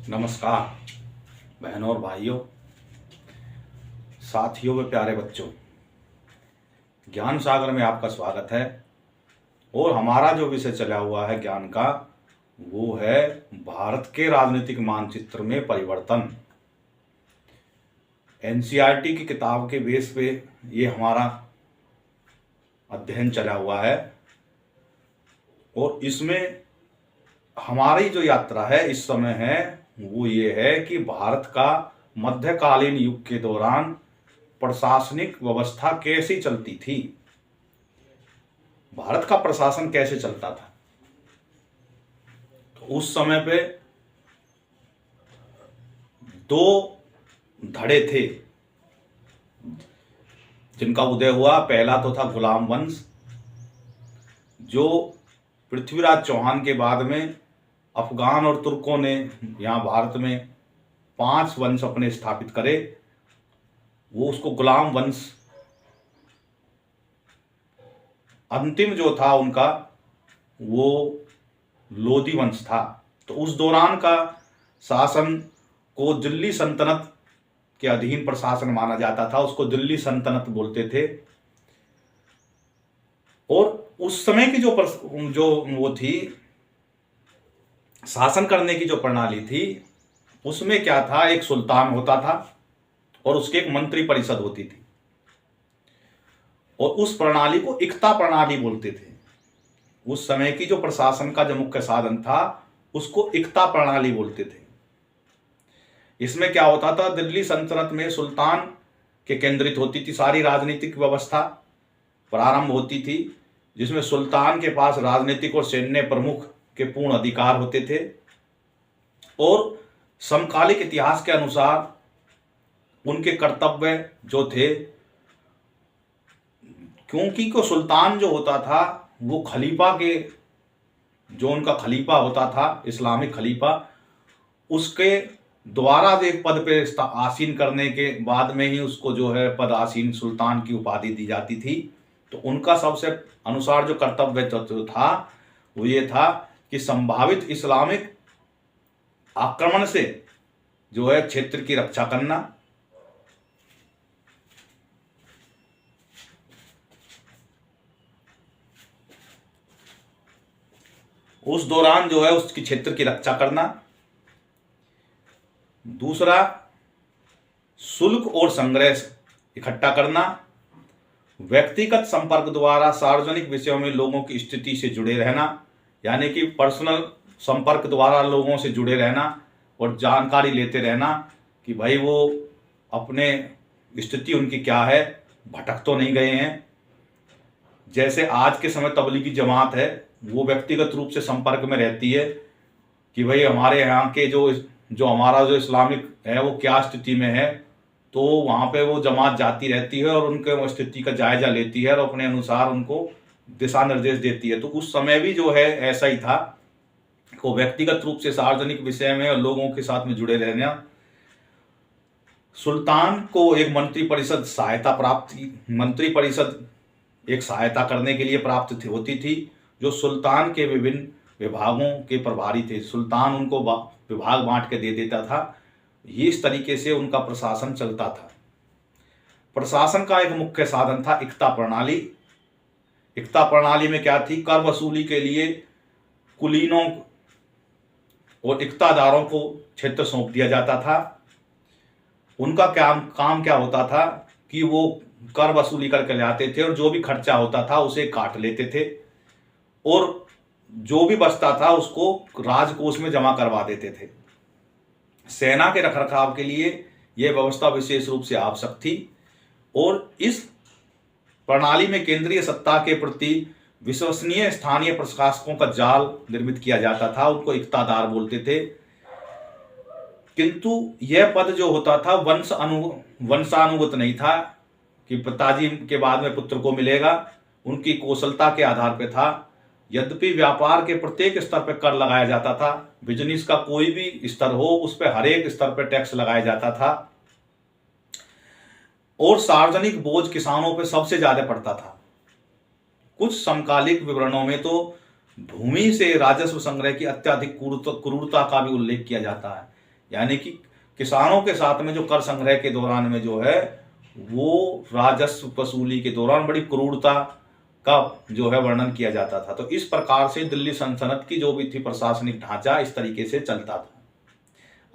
नमस्कार बहनों और भाइयों, साथियों व प्यारे बच्चों। ज्ञान सागर में आपका स्वागत है। और हमारा जो विषय चला हुआ है ज्ञान का, वो है भारत के राजनीतिक मानचित्र में परिवर्तन। एनसीईआरटी की किताब के बेस पे ये हमारा अध्ययन चला हुआ है। और इसमें हमारी जो यात्रा है इस समय है वो ये है कि भारत का मध्यकालीन युग के दौरान प्रशासनिक व्यवस्था कैसी चलती थी, भारत का प्रशासन कैसे चलता था। तो उस समय पे दो धड़े थे जिनका उदय हुआ। पहला तो था गुलाम वंश, जो पृथ्वीराज चौहान के बाद में अफगान और तुर्कों ने यहाँ भारत में 5 वंश अपने स्थापित करे। वो उसको गुलाम वंश। अंतिम जो था उनका वो लोदी वंश था। तो उस दौरान का शासन को दिल्ली सल्तनत के अधीन प्रशासन माना जाता था, उसको दिल्ली सल्तनत बोलते थे। और उस समय की जो वो थी शासन करने की जो प्रणाली थी, उसमें क्या था, एक सुल्तान होता था और उसके एक मंत्री परिषद होती थी। और उस प्रणाली को इक्ता प्रणाली बोलते थे। उस समय की जो प्रशासन का जो मुख्य साधन था उसको इक्ता प्रणाली बोलते थे। इसमें क्या होता था, दिल्ली सल्तनत में सुल्तान के केंद्रित होती थी सारी राजनीतिक व्यवस्था, प्रारंभ होती थी, जिसमें सुल्तान के पास राजनीतिक और सैन्य प्रमुख के पूर्ण अधिकार होते थे। और समकालिक इतिहास के अनुसार उनके कर्तव्य जो थे, क्योंकि को सुल्तान जो होता था वो खलीफा के, जो उनका खलीफा होता था इस्लामिक खलीफा, उसके द्वारा एक पद पे आसीन करने के बाद में ही उसको जो है पद आसीन सुल्तान की उपाधि दी जाती थी। तो उनका सबसे अनुसार जो कर्तव्य जो था वो ये था कि संभावित इस्लामिक आक्रमण से जो है क्षेत्र की रक्षा करना। उस दौरान जो है उसकी क्षेत्र की रक्षा करना। दूसरा, शुल्क और संग्रह इकट्ठा करना। व्यक्तिगत संपर्क द्वारा सार्वजनिक विषयों में लोगों की स्थिति से जुड़े रहना, यानी कि पर्सनल संपर्क द्वारा लोगों से जुड़े रहना और जानकारी लेते रहना कि भाई वो अपने स्थिति उनकी क्या है, भटक तो नहीं गए हैं। जैसे आज के समय तबलीगी जमात है, वो व्यक्तिगत रूप से संपर्क में रहती है कि भाई हमारे यहाँ के जो हमारा जो इस्लामिक है वो क्या स्थिति में है। तो वहाँ पे वो जमात जाती रहती है और उनके स्थिति का जायजा लेती है और अपने अनुसार उनको दिशा निर्देश देती है। तो उस समय भी जो है ऐसा ही था को व्यक्तिगत रूप से सार्वजनिक विषय में और लोगों के साथ में जुड़े रहना। सुल्तान को एक मंत्री परिषद सहायता प्राप्त थी। मंत्री परिषद एक सहायता करने के लिए प्राप्त होती थी, जो सुल्तान के विभिन्न विभागों के प्रभारी थे। सुल्तान उनको विभाग बांट के दे देता था। ये इस तरीके से उनका प्रशासन चलता था। प्रशासन का एक मुख्य साधन था इक्ता प्रणाली। इक्ता प्रणाली में क्या थी, कर वसूली के लिए कुलीनों और इक्तादारों को क्षेत्र सौंप दिया जाता था। उनका काम क्या होता था कि वो कर वसूली करके ले आते थे और जो भी खर्चा होता था उसे काट लेते थे और जो भी बचता था उसको राजकोष में जमा करवा देते थे। सेना के रखरखाव के लिए यह व्यवस्था विशेष रूप से आवश्यक थी। और इस प्रणाली में केंद्रीय सत्ता के प्रति विश्वसनीय स्थानीय प्रशासकों का जाल निर्मित किया जाता था, उनको इक्तादार बोलते थे। किंतु यह पद जो होता था वंशानुगत नहीं था कि पिताजी के बाद में पुत्र को मिलेगा, उनकी कौशलता के आधार पर था। यद्यपि व्यापार के प्रत्येक स्तर पर कर लगाया जाता था, बिजनेस का कोई भी स्तर हो उस पर हर एक स्तर पर टैक्स लगाया जाता था। और सार्वजनिक बोझ किसानों पर सबसे ज्यादा पड़ता था। कुछ समकालिक विवरणों में तो भूमि से राजस्व संग्रह की अत्यधिक क्रूरता का भी उल्लेख किया जाता है यानी कि किसानों के साथ में जो कर संग्रह के दौरान में जो है वो राजस्व वसूली के दौरान बड़ी क्रूरता का जो है वर्णन किया जाता था। तो इस प्रकार से दिल्ली सल्तनत की जो भी थी प्रशासनिक ढांचा इस तरीके से चलता था।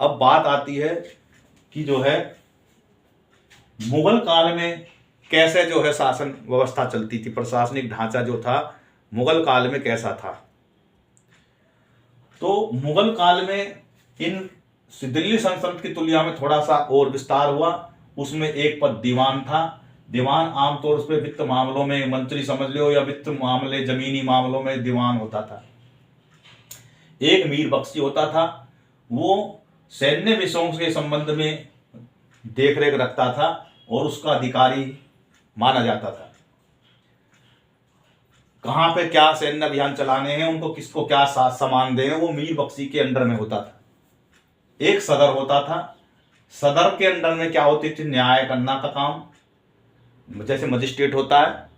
अब बात आती है कि जो है मुगल काल में कैसे जो है शासन व्यवस्था चलती थी, प्रशासनिक ढांचा जो था मुगल काल में कैसा था। तो मुगल काल में इन दिल्ली सल्तनत की तुलना में थोड़ा सा और विस्तार हुआ। उसमें एक पद दीवान था। दीवान आमतौर पर वित्त मामलों में मंत्री समझ लो या वित्त मामले जमीनी मामलों में दीवान होता था। एक मीर बख्शी होता था, वो सैन्य विषयों के संबंध में देखरेख रखता था और उसका अधिकारी माना जाता था। कहां पे क्या सैन्य अभियान चलाने हैं, उनको किसको क्या सामान देने, वो मीर बख्शी के अंडर में होता था। एक सदर होता था। सदर के अंडर में क्या होती थी, न्याय करना का काम, जैसे मजिस्ट्रेट होता है,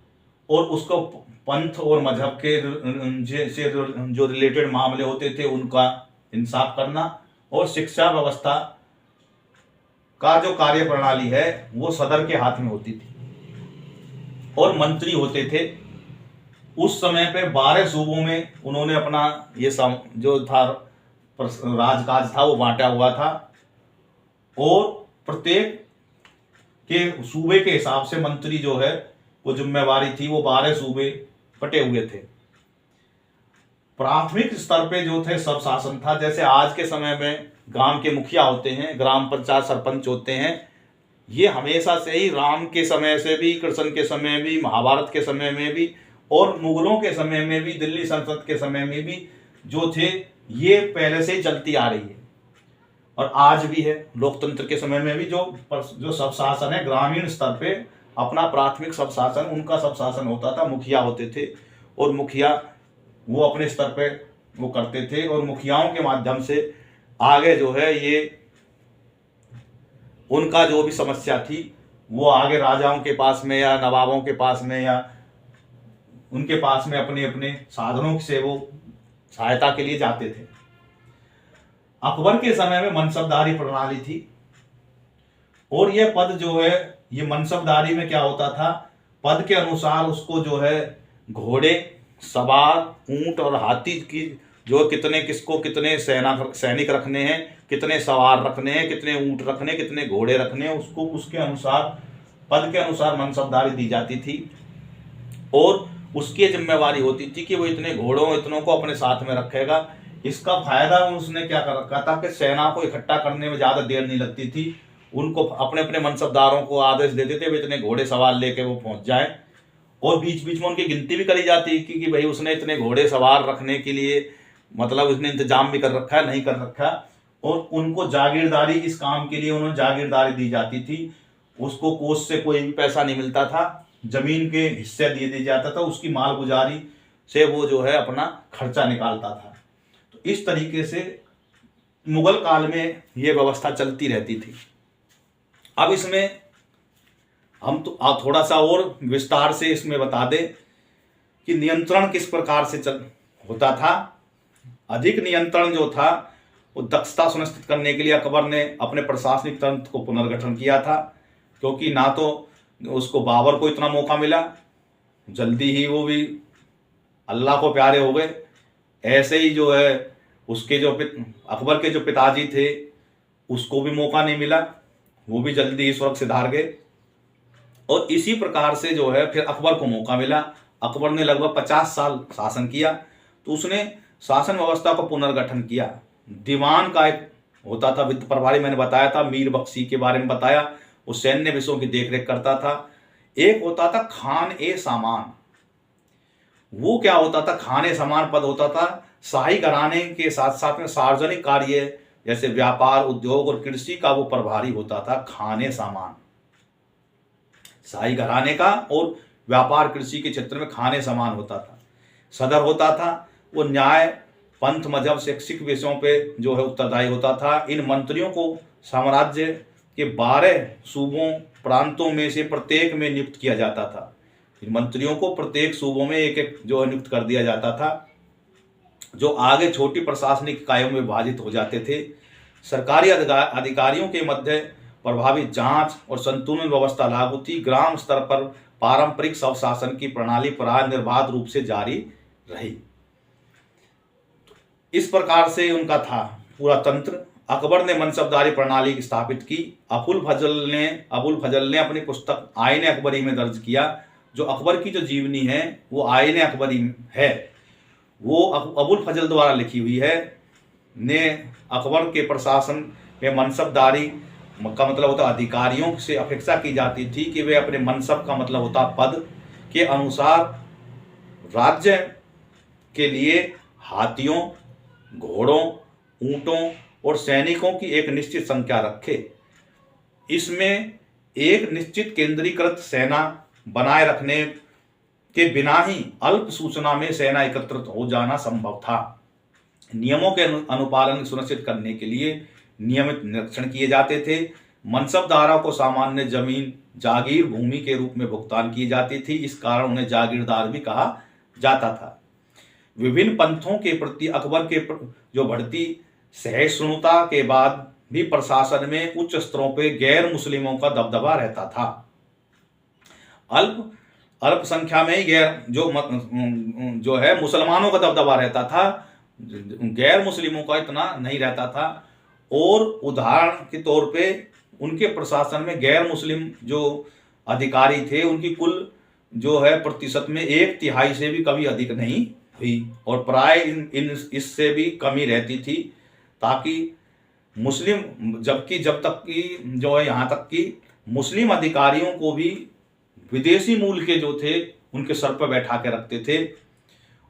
और उसको पंथ और मजहब के से जो रिलेटेड मामले होते थे उनका इंसाफ करना, और शिक्षा व्यवस्था का जो कार्य प्रणाली है वो सदर के हाथ में होती थी। और मंत्री होते थे। उस समय पे 12 सूबों में उन्होंने अपना ये जो था राजकाज था वो बांटा हुआ था, और प्रत्येक के सूबे के हिसाब से मंत्री जो है वो जिम्मेवारी थी, वो 12 सूबे बटे हुए थे। प्राथमिक स्तर पे जो थे सब शासन था। जैसे आज के समय में गांव के मुखिया होते हैं, ग्राम पंचायत सरपंच होते हैं, ये हमेशा से ही राम के समय से भी, कृष्ण के समय भी, महाभारत के समय में भी और मुगलों के समय में भी, दिल्ली सल्तनत के समय में भी जो थे ये पहले से ही चलती आ रही है और आज भी है। लोकतंत्र के समय में भी जो सब शासन है ग्रामीण स्तर पे अपना प्राथमिक सब शासन, उनका सब शासन होता था, मुखिया होते थे, और मुखिया वो अपने स्तर पे वो करते थे, और मुखियाओं के माध्यम से आगे जो है ये उनका जो भी समस्या थी वो आगे राजाओं के पास में या नवाबों के पास में या उनके पास में अपने अपने साधनों से वो सहायता के लिए जाते थे। अकबर के समय में मनसबदारी प्रणाली थी, और यह पद जो है ये मनसबदारी में क्या होता था, पद के अनुसार उसको जो है घोड़े, सवार, ऊंट और हाथी की जो कितने किसको कितने सैनिक रखने हैं, कितने सवार रखने हैं, कितने ऊंट रखने, कितने घोड़े रखने हैं, उसको उसके अनुसार पद के अनुसार मनसबदारी दी जाती थी। और उसकी जिम्मेवारी होती थी कि वो इतने घोड़ों इतनों को अपने साथ में रखेगा। इसका फायदा उसने क्या कर रखा था कि सेना को इकट्ठा करने में ज्यादा देर नहीं लगती थी। उनको अपने अपने मनसबदारों को आदेश देते थे वे इतने घोड़े सवार लेके वो पहुंच जाए, और बीच बीच में उनकी गिनती भी करी जाती कि भाई उसने इतने घोड़े सवार रखने के लिए मतलब उसने इंतजाम भी कर रखा है नहीं कर रखा, और उनको जागीरदारी, इस काम के लिए उन्होंने जागीरदारी दी जाती थी। उसको कोष से कोई भी पैसा नहीं मिलता था, जमीन के हिस्से दिए जाता था, उसकी मालगुजारी से वो जो है अपना खर्चा निकालता था। तो इस तरीके से मुगल काल में ये व्यवस्था चलती रहती थी। अब इसमें हम तो थोड़ा सा और विस्तार से इसमें बता दें कि नियंत्रण किस प्रकार से होता था। अधिक नियंत्रण जो था वो दक्षता सुनिश्चित करने के लिए अकबर ने अपने प्रशासनिक तंत्र को पुनर्गठन किया था, क्योंकि ना तो उसको बाबर को इतना मौका मिला, जल्दी ही वो भी अल्लाह को प्यारे हो गए, ऐसे ही जो है उसके जो अकबर के जो पिताजी थे उसको भी मौका नहीं मिला, वो भी जल्दी ही स्वर्ग सिधार गए। और इसी प्रकार से जो है फिर अकबर को मौका मिला। अकबर ने लगभग 50 साल शासन किया, तो उसने शासन व्यवस्था को पुनर्गठन किया। दीवान का एक होता था वित्त प्रभारी, मैंने बताया था, मीर बख्शी के बारे में बताया, वो सैन्य विषयों की देखरेख करता था। एक होता था खान ए सामान। वो क्या होता था, खाने सामान पद होता था, शाही घराने के साथ साथ में सार्वजनिक कार्य जैसे व्यापार, उद्योग और कृषि का वो प्रभारी होता था। खाने सामान शाही घराने का और व्यापार कृषि के क्षेत्र में खाने सामान होता था। सदर होता था, वो न्याय, पंथ, मजहब, शैक्षिक विषयों पे जो है उत्तरदायी होता था। इन मंत्रियों को साम्राज्य के 12 सूबों प्रांतों में से प्रत्येक में नियुक्त किया जाता था। इन मंत्रियों को प्रत्येक सूबों में एक एक जो है नियुक्त कर दिया जाता था, जो आगे छोटी प्रशासनिक इकाइयों में विभाजित हो जाते थे। सरकारी अधिकारियों के मध्य प्रभावी जांच और संतुलन व्यवस्था लागू थी। ग्राम स्तर पर पारंपरिक स्वशासन की प्रणाली प्राय निर्बाध रूप से जारी रही। इस प्रकार से उनका था पूरा तंत्र। अकबर ने मनसबदारी प्रणाली स्थापित की। अबुल फजल ने अपनी पुस्तक आईन अकबरी में दर्ज किया। जो अकबर की जो जीवनी है वो आईन अकबरी है, वो अबुल फजल द्वारा लिखी हुई है। ने अकबर के प्रशासन में मनसबदारी का मतलब होता अधिकारियों से अपेक्षा की जाती थी कि वे अपने मनसब का मतलब होता पद के अनुसार राज्य के लिए हाथियों, घोड़ों, ऊंटों और सैनिकों की एक निश्चित संख्या रखे। इसमें एक निश्चित केंद्रीकृत सेना बनाए रखने के बिना ही अल्प सूचना में सेना एकत्रित हो जाना संभव था। नियमों के अनुपालन सुनिश्चित करने के लिए नियमित निरीक्षण किए जाते थे। मनसबदारों को सामान्य जमीन, जागीर, भूमि के रूप में भुगतान की जाती थी। इस कारण उन्हें जागीरदार भी कहा जाता था। विभिन्न पंथों के प्रति अकबर के जो बढ़ती सहिष्णुता के बाद भी प्रशासन में उच्च स्तरों पर गैर मुस्लिमों का दबदबा रहता था। अल्प संख्या में ही जो है मुसलमानों का दबदबा रहता था, गैर मुस्लिमों का इतना नहीं रहता था। और उदाहरण के तौर पे उनके प्रशासन में गैर मुस्लिम जो अधिकारी थे उनकी कुल जो है प्रतिशत में 1/3 से भी कभी अधिक नहीं हुई, और प्राय इससे भी कमी रहती थी, ताकि मुस्लिम जब तक कि जो है यहाँ तक कि मुस्लिम अधिकारियों को भी विदेशी मूल के जो थे उनके सर पर बैठा के रखते थे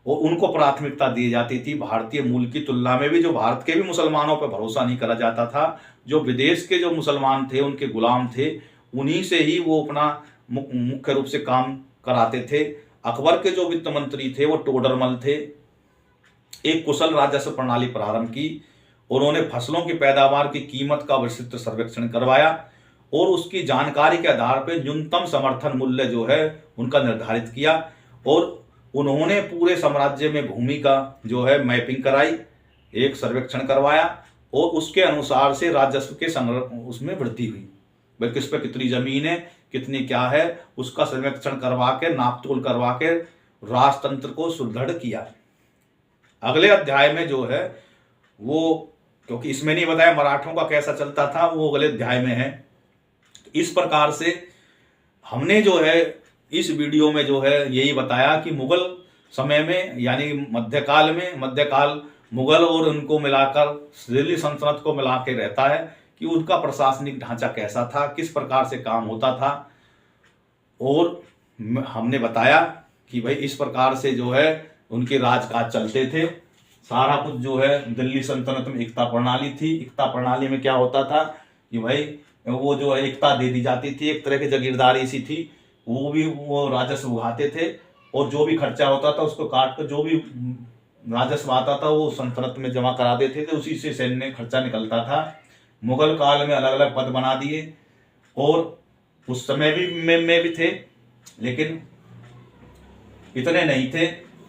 और उनको प्राथमिकता दी जाती थी। भारतीय मूल की तुलना में भी जो भारत के भी मुसलमानों पर भरोसा नहीं करा जाता था। जो विदेश के जो मुसलमान थे उनके गुलाम थे, उन्हीं से ही वो अपना मुख्य रूप से काम कराते थे। अकबर के जो वित्त मंत्री थे वो टोडरमल थे। एक कुशल राजस्व प्रणाली प्रारंभ की। उन्होंने फसलों की पैदावार की कीमत का विस्तृत सर्वेक्षण करवाया और उसकी जानकारी के आधार पर न्यूनतम समर्थन मूल्य जो है उनका निर्धारित किया। और उन्होंने पूरे साम्राज्य में भूमि का जो है मैपिंग कराई, एक सर्वेक्षण करवाया और उसके अनुसार से राजस्व के संग्रह उसमें वृद्धि हुई। भाई किस पे कितनी जमीन है, कितनी क्या है, उसका सर्वेक्षण करवा के नापतोल करवा के राजतंत्र को सुदृढ़ किया। अगले अध्याय में जो है वो, क्योंकि इसमें नहीं बताया मराठों का कैसा चलता था, वो अगले अध्याय में है। इस प्रकार से हमने जो है इस वीडियो में जो है यही बताया कि मुगल समय में यानी मध्यकाल मुगल और उनको मिलाकर दिल्ली सल्तनत को मिला के रहता है कि उनका प्रशासनिक ढांचा कैसा था, किस प्रकार से काम होता था। और हमने बताया कि भाई इस प्रकार से जो है उनके राजकाज चलते थे। सारा कुछ जो है दिल्ली सल्तनत में एकता प्रणाली थी। एकता प्रणाली में क्या होता था कि भाई वो जो है एकता दे दी जाती थी, एक तरह की जागीरदारी सी थी। वो राजस्व उगाते थे और जो भी खर्चा होता था उसको काट कर जो भी राजस्व आता था वो सल्तनत में जमा करा देते थे, उसी से सैन्य खर्चा निकलता था। मुगल काल में अलग अलग पद बना दिए और उस समय में भी थे, लेकिन इतने नहीं थे।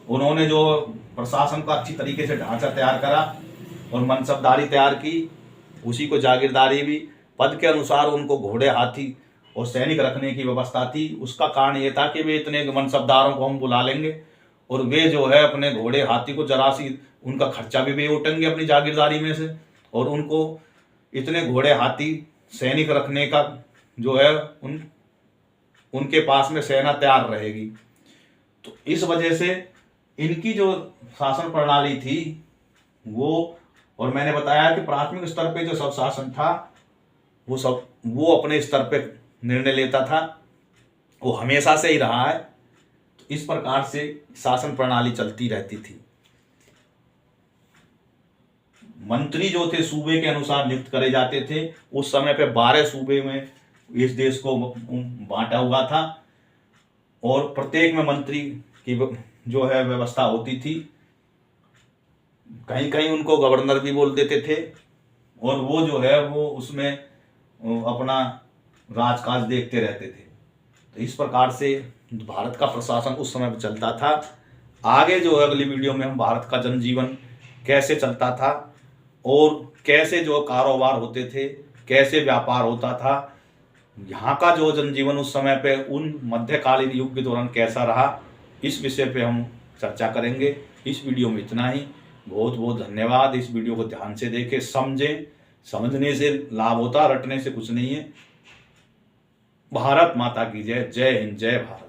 उन्होंने जो प्रशासन का अच्छी तरीके से ढांचा तैयार करा और मनसबदारी तैयार की, उसी को जागीरदारी भी। पद के अनुसार उनको घोड़े, हाथी और सैनिक रखने की व्यवस्था थी। उसका कारण ये था कि वे इतने मनसबदारों को हम बुला लेंगे और वे जो है अपने घोड़े, हाथी को जरा सी उनका खर्चा भी वे उठेंगे अपनी जागीरदारी में से, और उनको इतने घोड़े, हाथी, सैनिक रखने का जो है उनके पास में सेना तैयार रहेगी। तो इस वजह से इनकी जो शासन प्रणाली थी वो, और मैंने बताया कि प्राथमिक स्तर पे जो सब शासन था वो अपने स्तर पे निर्णय लेता था, वो हमेशा से ही रहा है। तो इस प्रकार से शासन प्रणाली चलती रहती थी। मंत्री जो थे सूबे के अनुसार नियुक्त करे जाते थे। उस समय पे 12 सूबे में इस देश को बांटा हुआ था और प्रत्येक में मंत्री की जो है व्यवस्था होती थी। कहीं कहीं उनको गवर्नर भी बोल देते थे और वो जो है वो उसमें अपना राजकाज देखते रहते थे। तो इस प्रकार से भारत का प्रशासन उस समय पर चलता था। आगे जो है अगली वीडियो में हम भारत का जनजीवन कैसे चलता था और कैसे जो कारोबार होते थे, कैसे व्यापार होता था, यहाँ का जो जनजीवन उस समय पे उन मध्यकालीन युग के दौरान कैसा रहा, इस विषय पे हम चर्चा करेंगे। इस वीडियो में इतना ही। बहुत बहुत धन्यवाद। इस वीडियो को ध्यान से देखें, समझें। समझने से लाभ होता, रटने से कुछ नहीं है। भारत माता की जय। जय हिंद, जय भारत।